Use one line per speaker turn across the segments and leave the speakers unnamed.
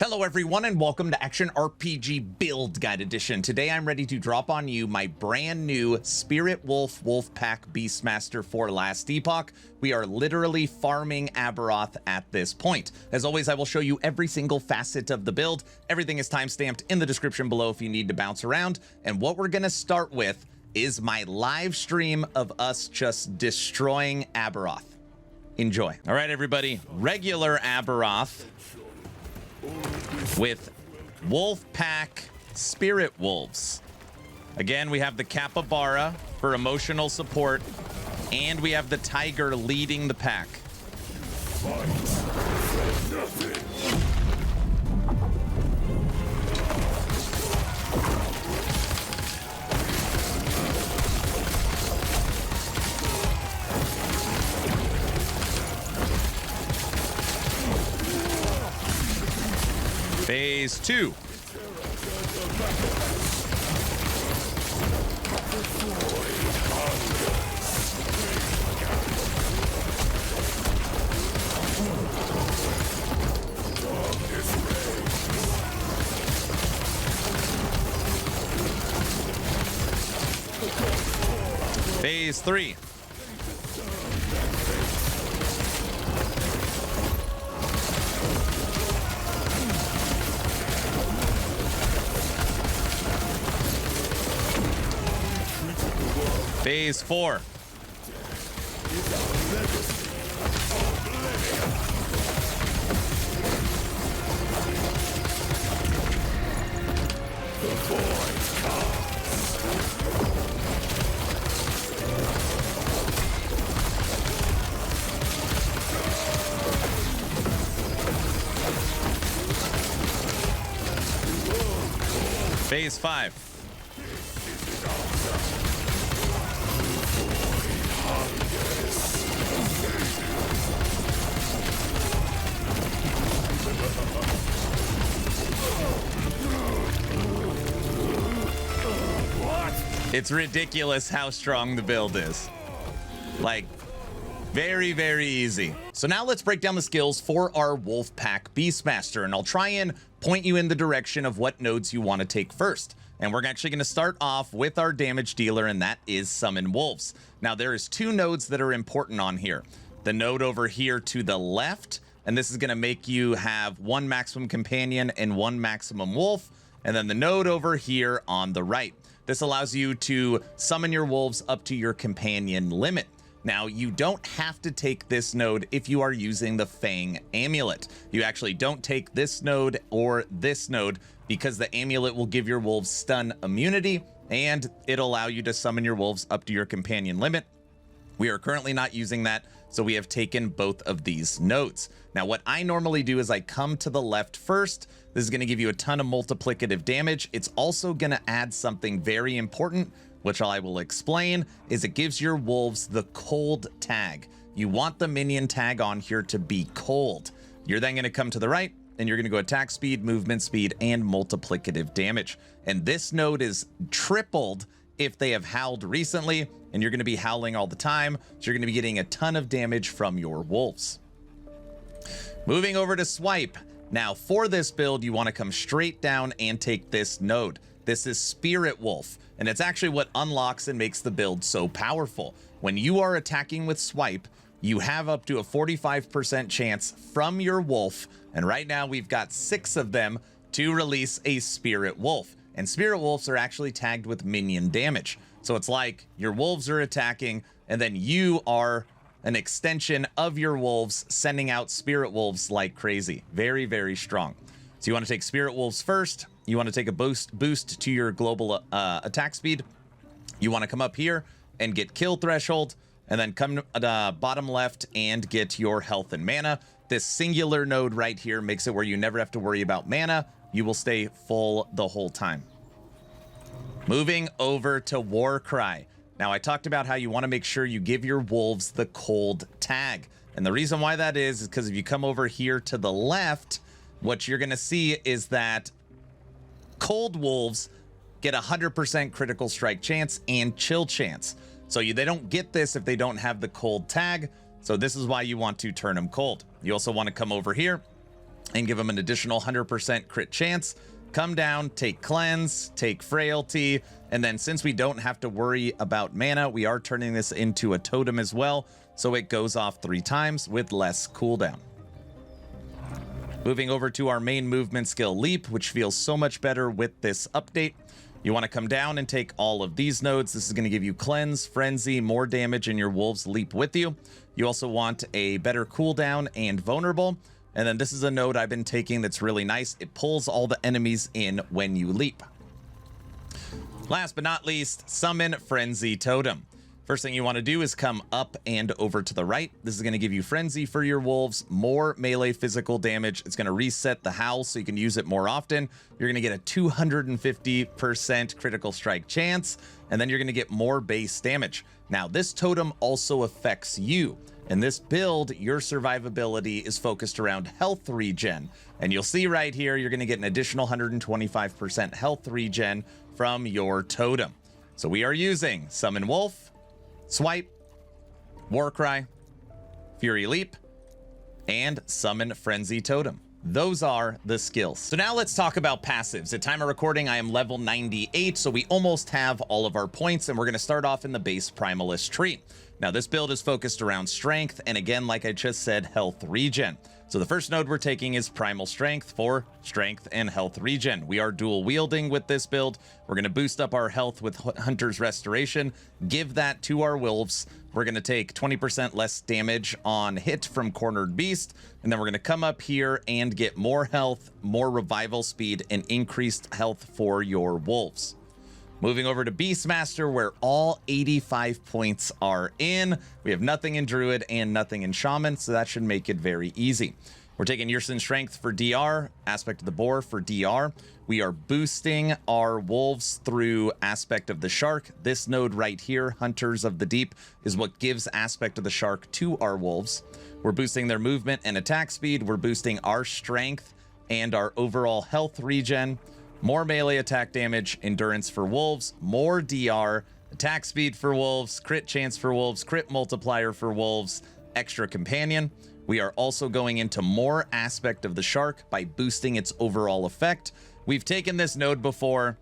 Hello everyone and welcome to Action RPG Build Guide Edition. Today I'm ready to drop on you my brand new Spirit Wolf Wolfpack Beastmaster for last Epoch. We are literally farming Aberoth at this point. As always, I will show you every single facet of the build. Everything is timestamped in the description below if you need to bounce around. And what we're gonna start with is my live stream of us just destroying Aberoth. Enjoy. All right, everybody, regular Aberoth with Wolfpack Spirit Wolves. Again, we have the Capybara for emotional support, and we have the Tiger leading the pack. Phase 2. Phase 3. Phase 4. Phase 5. It's ridiculous how strong the build is. Like, very, very easy. So now let's break down the skills for our Wolfpack Beastmaster, and I'll try and point you in the direction of what nodes you want to take first. And we're actually going to start off with our damage dealer, and that is Summon Wolves. Now, there is 2 nodes that are important on here. The node over here to the left, and this is going to make you have 1 maximum companion and 1 maximum wolf, and then the node over here on the right. This allows you to summon your wolves up to your companion limit. Now, you don't have to take this node if you are using the Fang Amulet. You actually don't take this node or this node because the amulet will give your wolves stun immunity and it'll allow you to summon your wolves up to your companion limit. We are currently not using that, so we have taken both of these nodes. Now, what I normally do is I come to the left first. This is going to give you a ton of multiplicative damage. It's also going to add something very important, which I will explain, is it gives your wolves the cold tag. You want the minion tag on here to be cold. You're then going to come to the right, and you're going to go attack speed, movement speed, and multiplicative damage. And this node is tripled if they have howled recently, and you're going to be howling all the time, so you're going to be getting a ton of damage from your wolves. Moving over to Swipe. Now, for this build, you want to come straight down and take this node. This is Spirit Wolf, and it's actually what unlocks and makes the build so powerful. When you are attacking with Swipe, you have up to a 45% chance from your wolf, and right now we've got 6 of them to release a Spirit Wolf. And Spirit Wolves are actually tagged with minion damage. So it's like your wolves are attacking, and then you are an extension of your wolves, sending out Spirit Wolves like crazy. Very, very strong. So you want to take Spirit Wolves first. You want to take a boost to your global attack speed. You want to come up here and get kill threshold, and then come to bottom left and get your health and mana. This singular node right here makes it where you never have to worry about mana. You will stay full the whole time. Moving over to Warcry. Now, I talked about how you want to make sure you give your wolves the cold tag. And the reason why that is because if you come over here to the left, what you're going to see is that cold wolves get 100% critical strike chance and chill chance. So they don't get this if they don't have the cold tag. So this is why you want to turn him cold. You also want to come over here and give him an additional 100% crit chance. Come down, take cleanse, take frailty, and then since we don't have to worry about mana, we are turning this into a totem as well, so it goes off 3 times with less cooldown. Moving over to our main movement skill, Leap, which feels so much better with this update. You want to come down and take all of these nodes. This is going to give you Cleanse, Frenzy, more damage, and your wolves leap with you. You also want a better cooldown and Vulnerable. And then this is a node I've been taking that's really nice. It pulls all the enemies in when you leap. Last but not least, Summon Frenzy Totem. First thing you want to do is come up and over to the right. This is going to give you Frenzy for your wolves, more melee physical damage. It's going to reset the howl so you can use it more often. You're going to get a 250% critical strike chance, and then you're going to get more base damage. Now, this totem also affects you. In this build, your survivability is focused around health regen. And you'll see right here, you're going to get an additional 125% health regen from your totem. So we are using Summon Wolf, Swipe, Warcry, Fury Leap, and Summon Frenzy Totem. Those are the skills. So now let's talk about passives. At time of recording, I am level 98, so we almost have all of our points, and we're going to start off in the base Primalist tree. Now, this build is focused around strength, and again, like I just said, health regen. So the first node we're taking is Primal Strength for strength and health regen. We are dual wielding with this build. We're going to boost up our health with Hunter's Restoration, give that to our wolves. We're going to take 20% less damage on hit from Cornered Beast, and then we're going to come up here and get more health, more revival speed, and increased health for your wolves. Moving over to Beastmaster, where all 85 points are in. We have nothing in Druid and nothing in Shaman, so that should make it very easy. We're taking Yersin Strength for DR, Aspect of the Boar for DR. We are boosting our wolves through Aspect of the Shark. This node right here, Hunters of the Deep, is what gives Aspect of the Shark to our wolves. We're boosting their movement and attack speed. We're boosting our strength and our overall health regen. More melee attack damage, endurance for wolves, more DR, attack speed for wolves, crit chance for wolves, crit multiplier for wolves, extra companion. We are also going into more Aspect of the Shark by boosting its overall effect. We've taken this node before.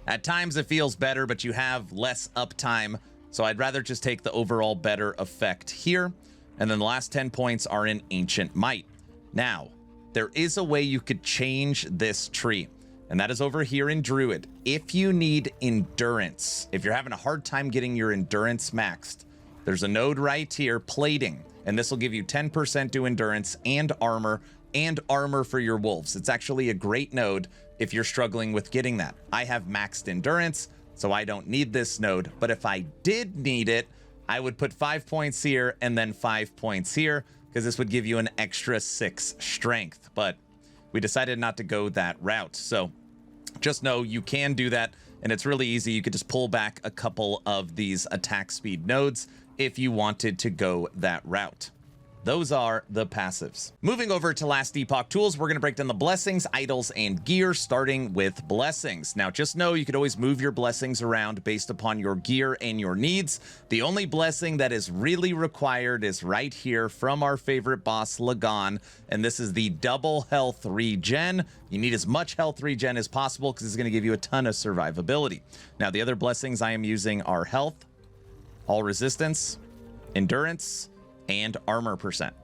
At times it feels better, but you have less uptime, so I'd rather just take the overall better effect here. And then the last 10 points are in Ancient Might. Now, there is a way you could change this tree, and that is over here in Druid. If you need endurance, if you're having a hard time getting your endurance maxed, there's a node right here, Plating, and this will give you 10% to endurance and armor for your wolves. It's actually a great node if you're struggling with getting that. I have maxed endurance, so I don't need this node, but if I did need it, I would put 5 points here and then 5 points here, because this would give you an extra 6 strength, but we decided not to go that route. So just know you can do that, and it's really easy. You could just pull back a couple of these attack speed nodes if you wanted to go that route. Those are the passives. Moving over to last Epoch tools, we're going to break down the blessings, idols, and gear, starting with blessings. Now, just know you could always move your blessings around based upon your gear and your needs. The only blessing that is really required is right here from our favorite boss, Lagan, and this is the double health regen. You need as much health regen as possible because it's going to give you a ton of survivability. Now, the other blessings I am using are health, all resistance, endurance, and armor percent.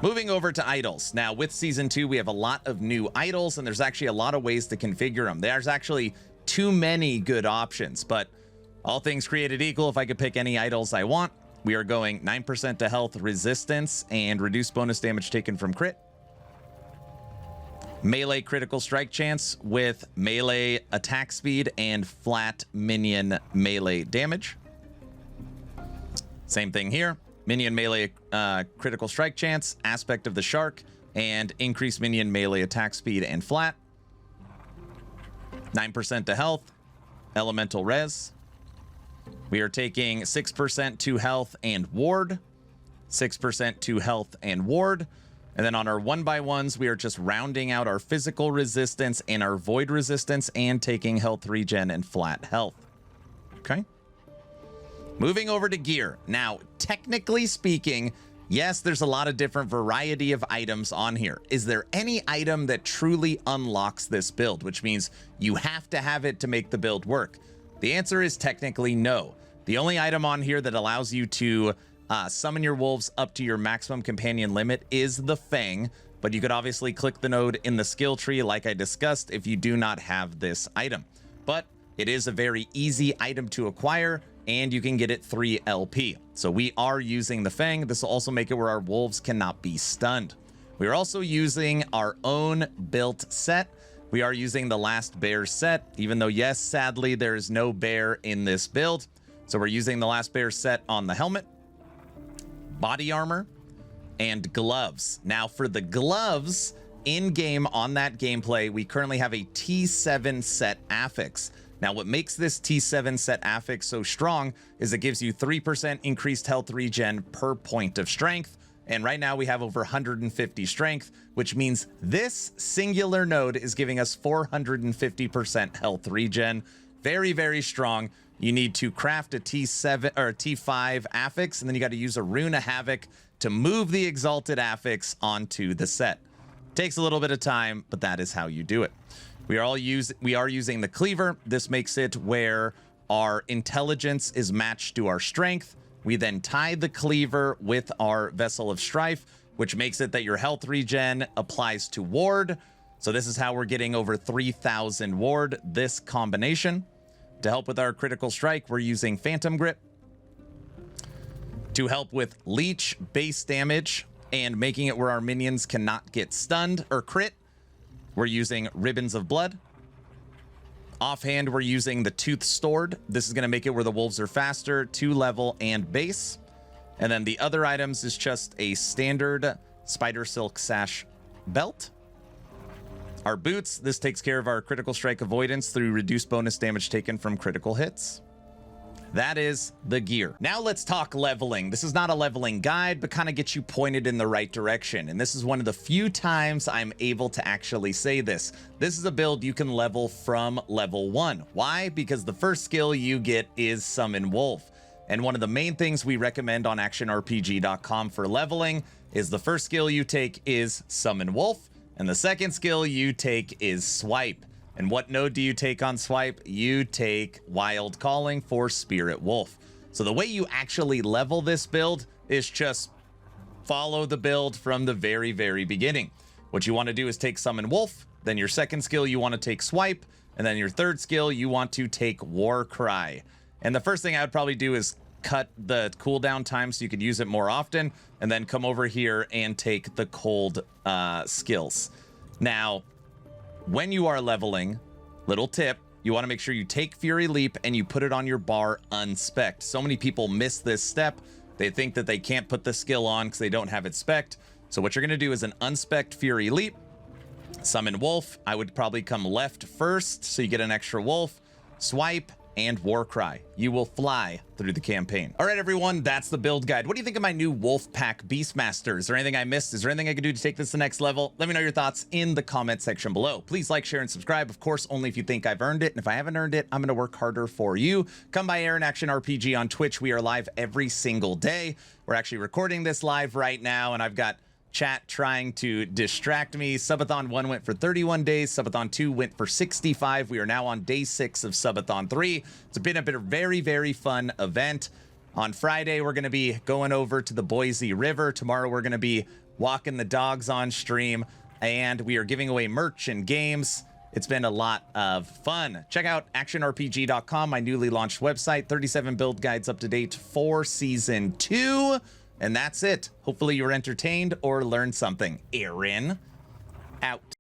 Moving over to idols. Now, with season 2, we have a lot of new idols, and there's actually a lot of ways to configure them. There's actually too many good options, but all things created equal, if I could pick any idols I want, we are going 9% to health resistance and reduced bonus damage taken from crit. Melee critical strike chance with melee attack speed and flat minion melee damage. Same thing here. Minion melee critical strike chance, Aspect of the Shark, and increased minion melee attack speed and flat. 9% to health, elemental res. We are taking 6% to health and ward, 6% to health and ward. And then on our 1x1s, we are just rounding out our physical resistance and our void resistance and taking health regen and flat health. Okay. Moving over to gear. Now, technically speaking, yes, there's a lot of different variety of items on here. Is there any item that truly unlocks this build, which means you have to have it to make the build work? The answer is technically no. The only item on here that allows you to summon your wolves up to your maximum companion limit is the Fang, but you could obviously click the node in the skill tree like I discussed if you do not have this item. But it is a very easy item to acquire, and you can get it 3 LP. So we are using the Fang. This will also make it where our wolves cannot be stunned. We are also using our own built set. We are using the Last Bear set, even though, yes, sadly, there is no bear in this build. So we're using the Last Bear set on the helmet, body armor, and gloves. Now for the gloves, in-game on that gameplay, we currently have a T7 set affix. Now, what makes this T7 set affix so strong is it gives you 3% increased health regen per point of strength. And right now we have over 150 strength, which means this singular node is giving us 450% health regen. Very, very strong. You need to craft a T7 or a T5 affix, and then you got to use a Rune of Havoc to move the exalted affix onto the set. Takes a little bit of time, but that is how you do it. We are using the cleaver. This makes it where our intelligence is matched to our strength. We then tie the cleaver with our Vessel of Strife, which makes it that your health regen applies to ward. So this is how we're getting over 3,000 ward, this combination. To help with our critical strike, we're using Phantom Grip. To help with leech base damage and making it where our minions cannot get stunned or crit, we're using Ribbons of Blood. Offhand, we're using the Tooth Stored. This is going to make it where the wolves are faster, 2 level, and base. And then the other items is just a standard Spider Silk Sash belt. Our boots, this takes care of our critical strike avoidance through reduced bonus damage taken from critical hits. That is the gear. Now let's talk leveling. This is not a leveling guide, but kind of gets you pointed in the right direction. And this is one of the few times I'm able to actually say this. This is a build you can level from level 1. Why? Because the first skill you get is Summon Wolf. And one of the main things we recommend on actionrpg.com for leveling is the first skill you take is Summon Wolf, and the second skill you take is Swipe. And what node do you take on Swipe? You take Wild Calling for Spirit Wolf. So the way you actually level this build is just follow the build from the very, very beginning. What you want to do is take Summon Wolf, then your second skill you want to take Swipe, and then your third skill you want to take Warcry. And the first thing I would probably do is cut the cooldown time so you could use it more often, and then come over here and take the cold skills. Now, when you are leveling, little tip, you want to make sure you take Fury Leap and you put it on your bar unspec'd. So many people miss this step. They think that they can't put the skill on because they don't have it spec'd. So what you're going to do is an unspec'd Fury Leap, Summon Wolf. I would probably come left first so you get an extra wolf, Swipe, and Warcry. You will fly through the campaign. All right, everyone, that's the build guide. What do you think of my new Wolfpack Beastmaster? Is there anything I missed? Is there anything I could do to take this to the next level? Let me know your thoughts in the comment section below. Please like, share, and subscribe. Of course, only if you think I've earned it. And if I haven't earned it, I'm going to work harder for you. Come by Aaron Action RPG on Twitch. We are live every single day. We're actually recording this live right now, and I've got chat trying to distract me. Subathon 1 went for 31 days. Subathon 2 went for 65. We are now on day 6 of Subathon 3. It's been a very, very fun event. On Friday, we're going to be going over to the Boise River. Tomorrow, we're going to be walking the dogs on stream, and we are giving away merch and games. It's been a lot of fun. Check out actionrpg.com, my newly launched website. 37 build guides up to date for season 2. And that's it. Hopefully you were entertained or learned something. Aaron, out.